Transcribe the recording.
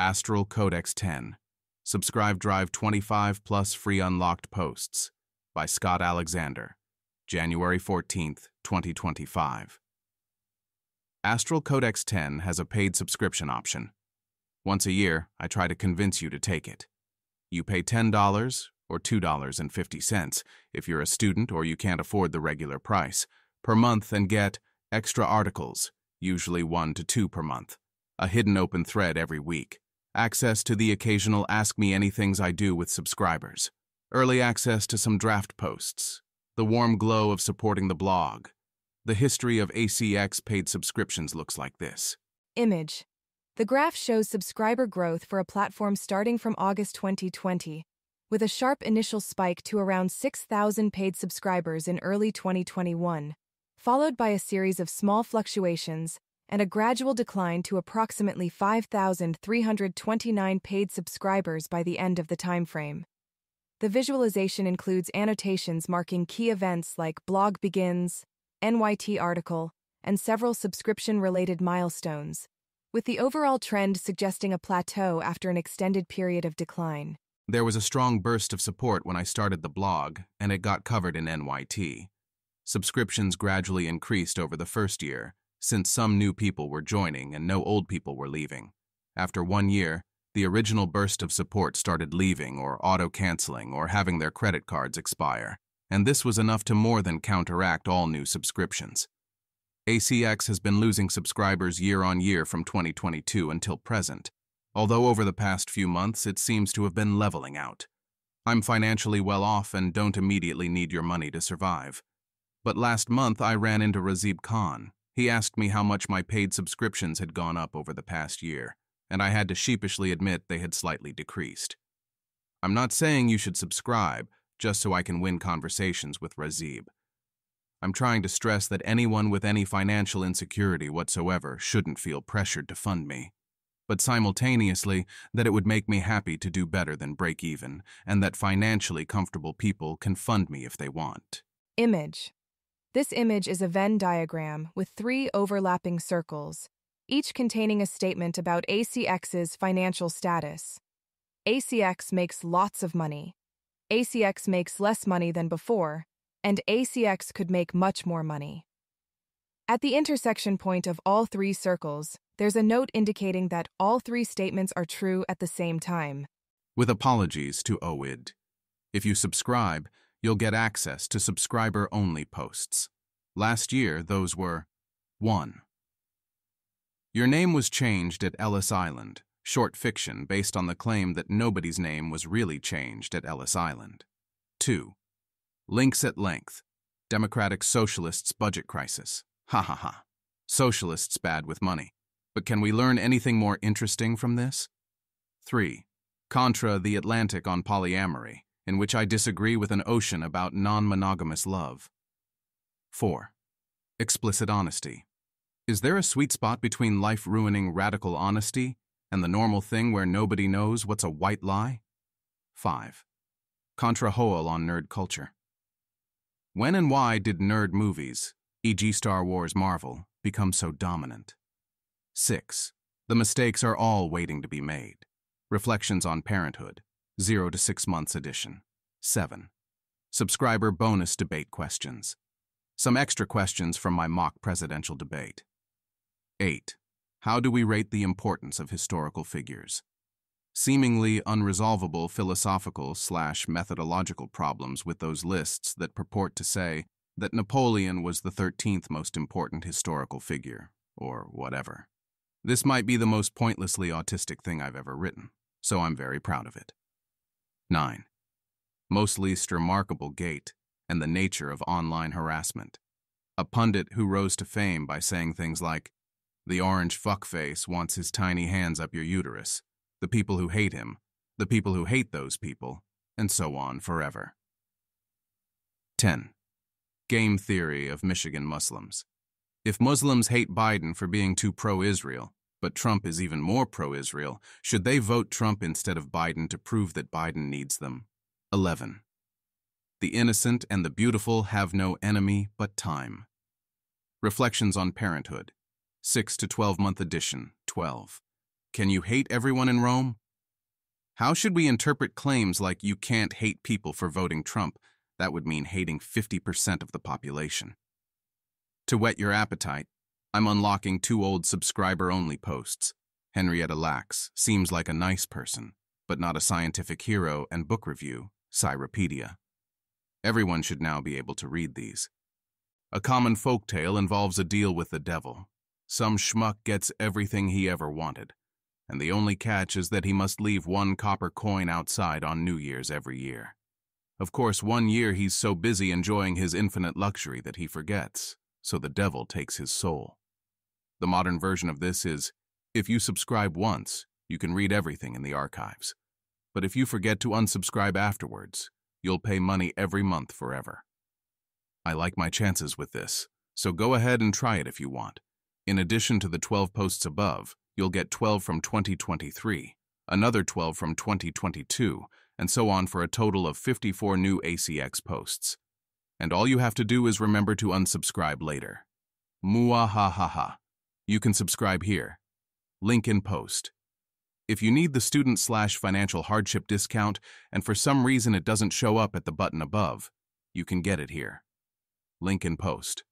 Astral Codex 10. Subscribe Drive 25 plus free unlocked posts by Scott Alexander, January 14th, 2025. Astral Codex 10 has a paid subscription option. Once a year, I try to convince you to take it. You pay $10 or $2.50 if you're a student or you can't afford the regular price per month and get extra articles, usually 1 to 2 per month, a hidden open thread every week, access to the occasional Ask Me Anythings I do with subscribers, early access to some draft posts, the warm glow of supporting the blog. The history of ACX paid subscriptions looks like this. Image. The graph shows subscriber growth for a platform starting from August 2020, with a sharp initial spike to around 6,000 paid subscribers in early 2021, followed by a series of small fluctuations and a gradual decline to approximately 5,329 paid subscribers by the end of the timeframe. The visualization includes annotations marking key events like blog begins, NYT article, and several subscription-related milestones, with the overall trend suggesting a plateau after an extended period of decline. There was a strong burst of support when I started the blog, and it got covered in NYT. Subscriptions gradually increased over the first year, since some new people were joining and no old people were leaving. After 1 year, the original burst of support started leaving or auto-canceling or having their credit cards expire, and this was enough to more than counteract all new subscriptions. ACX has been losing subscribers year on year from 2022 until present, although over the past few months it seems to have been leveling out. I'm financially well off and don't immediately need your money to survive. But last month I ran into Razib Khan. He asked me how much my paid subscriptions had gone up over the past year, and I had to sheepishly admit they had slightly decreased. I'm not saying you should subscribe just so I can win conversations with Razib. I'm trying to stress that anyone with any financial insecurity whatsoever shouldn't feel pressured to fund me, but simultaneously that it would make me happy to do better than break even, and that financially comfortable people can fund me if they want. Image. This image is a Venn diagram with 3 overlapping circles, each containing a statement about ACX's financial status. ACX makes lots of money. ACX makes less money than before, and ACX could make much more money. At the intersection point of all 3 circles, there's a note indicating that all 3 statements are true at the same time. With apologies to OID. If you subscribe, you'll get access to subscriber-only posts. Last year, those were 1. Your name was changed at Ellis Island, short fiction based on the claim that nobody's name was really changed at Ellis Island. 2. Links at length. Democratic Socialists' budget crisis. Ha ha ha. Socialists bad with money. But can we learn anything more interesting from this? 3. Contra the Atlantic on polyamory, in which I disagree with an ocean about non-monogamous love. 4. Explicit honesty. Is there a sweet spot between life-ruining radical honesty and the normal thing where nobody knows what's a white lie? 5. Contra Hoel on nerd culture. When and why did nerd movies, e.g. Star Wars Marvel, become so dominant? 6. The mistakes are all waiting to be made. Reflections on Parenthood, 0 to 6 months edition. 7. Subscriber bonus debate questions. Some extra questions from my mock presidential debate. 8. How do we rate the importance of historical figures? Seemingly unresolvable philosophical/methodological problems with those lists that purport to say that Napoleon was the 13th most important historical figure, or whatever. This might be the most pointlessly autistic thing I've ever written, so I'm very proud of it. 9. Most least remarkable gait and the nature of online harassment. A pundit who rose to fame by saying things like, "The orange fuckface wants his tiny hands up your uterus, the people who hate him, the people who hate those people, and so on forever." 10. Game theory of Michigan Muslims. If Muslims hate Biden for being too pro-Israel, but Trump is even more pro-Israel, should they vote Trump instead of Biden to prove that Biden needs them? 11. The innocent and the beautiful have no enemy but time. Reflections on Parenthood, 6 to 12 month edition, 12. Can you hate everyone in Rome? How should we interpret claims like you can't hate people for voting Trump? That would mean hating 50% of the population. To whet your appetite, I'm unlocking 2 old subscriber-only posts. Henrietta Lacks seems like a nice person, but not a scientific hero, and book review, Cyropedia. Everyone should now be able to read these. A common folktale involves a deal with the devil. Some schmuck gets everything he ever wanted, and the only catch is that he must leave 1 copper coin outside on New Year's every year. Of course, 1 year he's so busy enjoying his infinite luxury that he forgets, so the devil takes his soul. The modern version of this is, if you subscribe once, you can read everything in the archives. But if you forget to unsubscribe afterwards, you'll pay money every month forever. I like my chances with this, so go ahead and try it if you want. In addition to the 12 posts above, you'll get 12 from 2023, another 12 from 2022, and so on for a total of 54 new ACX posts. And all you have to do is remember to unsubscribe later. Muahahaha. You can subscribe here. Link in post. If you need the student/financial hardship discount and for some reason it doesn't show up at the button above, you can get it here. Link in post.